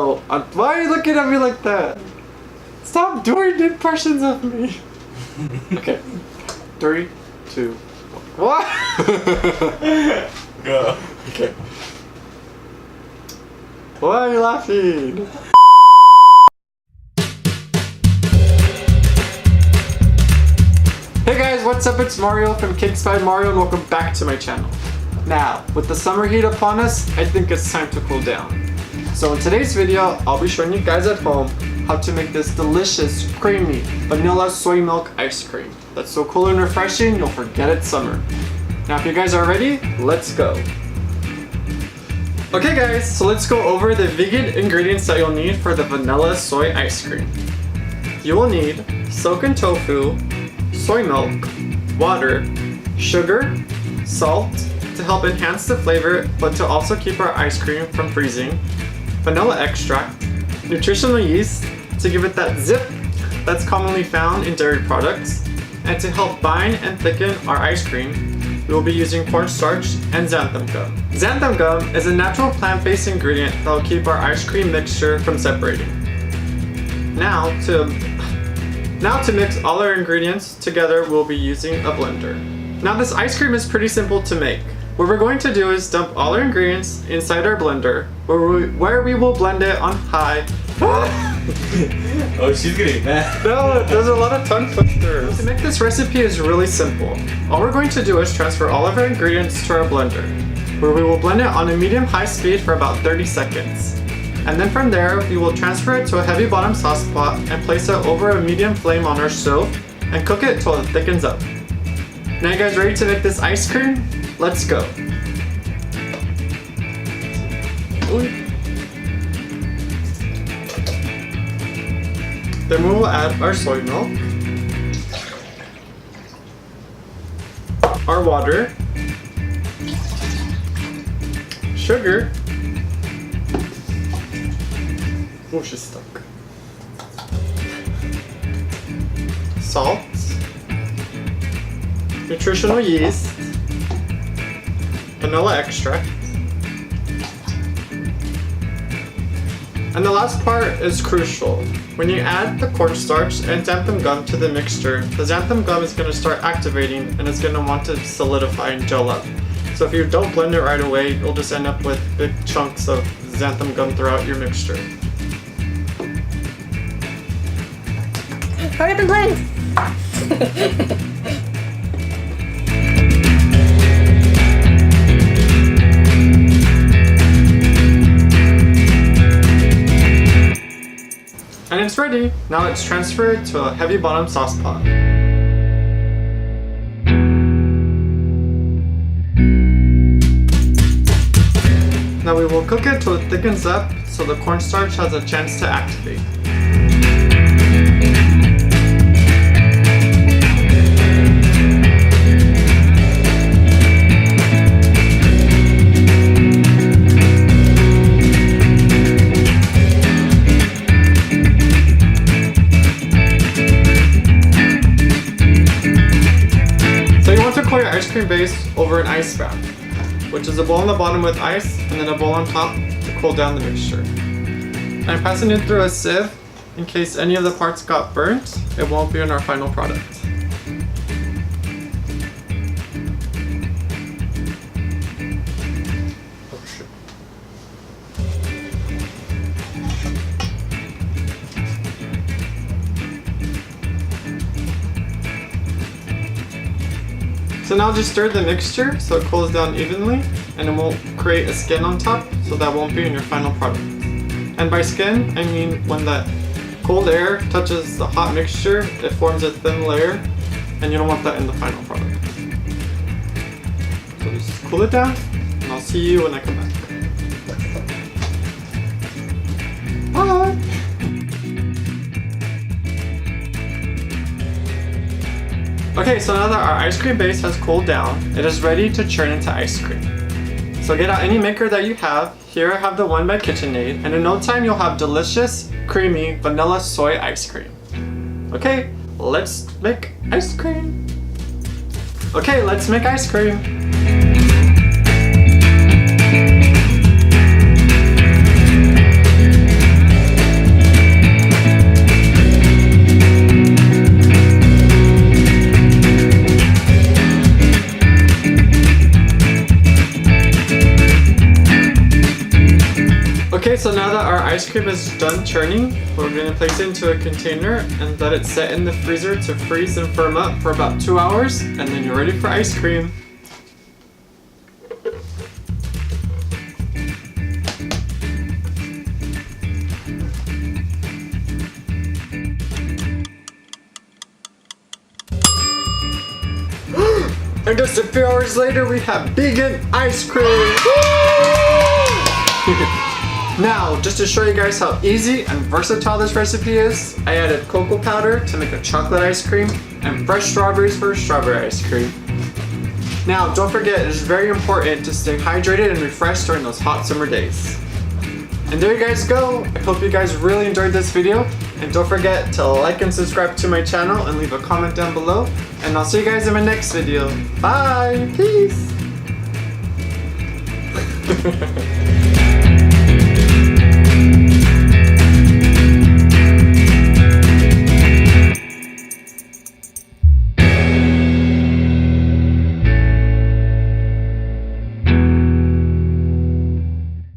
Oh, why are you looking at me like that? Stop doing impressions of me. Okay. 3, 2, 1. What? Go. Okay. Why are you laughing? Hey guys, what's up? It's Mario from CakesByMario and welcome back to my channel. Now, with the summer heat upon us, I think it's time to cool down. So in today's video, I'll be showing you guys at home how to make this delicious, creamy, vanilla soy milk ice cream. That's so cool and refreshing, you'll forget it's summer. Now if you guys are ready, let's go. Okay guys, so let's go over the vegan ingredients that you'll need for the vanilla soy ice cream. You will need silken tofu, soy milk, water, sugar, salt to help enhance the flavor but to also keep our ice cream from freezing, vanilla extract, nutritional yeast to give it that zip that's commonly found in dairy products, and to help bind and thicken our ice cream, we will be using cornstarch and xantham gum. Xantham gum is a natural plant-based ingredient that will keep our ice cream mixture from separating. Now to mix all our ingredients together, we'll be using a blender. Now this ice cream is pretty simple to make. What we're going to do is dump all our ingredients inside our blender, where we will blend it on high. Oh, she's getting mad. No, there's a lot of tongue twisters. To make this recipe is really simple. All we're going to do is transfer all of our ingredients to our blender, where we will blend it on a medium-high speed for about 30 seconds. And then from there, we will transfer it to a heavy bottom sauce pot and place it over a medium flame on our stove and cook it till it thickens up. Now you guys ready to make this ice cream? Let's go. Then we will add our soy milk, our water, sugar. Oh, she's stuck. Salt, nutritional yeast, vanilla extract, and the last part is crucial. When you add the cornstarch and xantham gum to the mixture, the xantham gum is going to start activating and it's going to want to solidify and gel up. So if you don't blend it right away, you'll just end up with big chunks of xantham gum throughout your mixture. Hurry up and blend! And it's ready! Now let's transfer it to a heavy bottom sauce pot. Now we will cook it till it thickens up so the cornstarch has a chance to activate. Pour your ice cream base over an ice bath, which is a bowl on the bottom with ice and then a bowl on top to cool down the mixture. I'm passing it through a sieve in case any of the parts got burnt. It won't be in our final product. Oh shit. So now just stir the mixture so it cools down evenly and it won't create a skin on top, so that won't be in your final product. And by skin, I mean when that cold air touches the hot mixture, it forms a thin layer and you don't want that in the final product. So just cool it down and I'll see you when I come back. Bye! Okay, so now that our ice cream base has cooled down, it is ready to churn into ice cream. So get out any maker that you have. Here I have the one by KitchenAid, and in no time you'll have delicious, creamy, vanilla soy ice cream. Okay, let's make ice cream. Okay, let's make ice cream. Now that our ice cream is done churning, we're going to place it into a container and let it set in the freezer to freeze and firm up for about 2 hours, and then you're ready for ice cream. And just a few hours later, we have vegan ice cream! Now, just to show you guys how easy and versatile this recipe is, I added cocoa powder to make a chocolate ice cream and fresh strawberries for strawberry ice cream. Now, don't forget, it is very important to stay hydrated and refreshed during those hot summer days. And there you guys go. I hope you guys really enjoyed this video. And don't forget to like and subscribe to my channel and leave a comment down below. And I'll see you guys in my next video. Bye! Peace!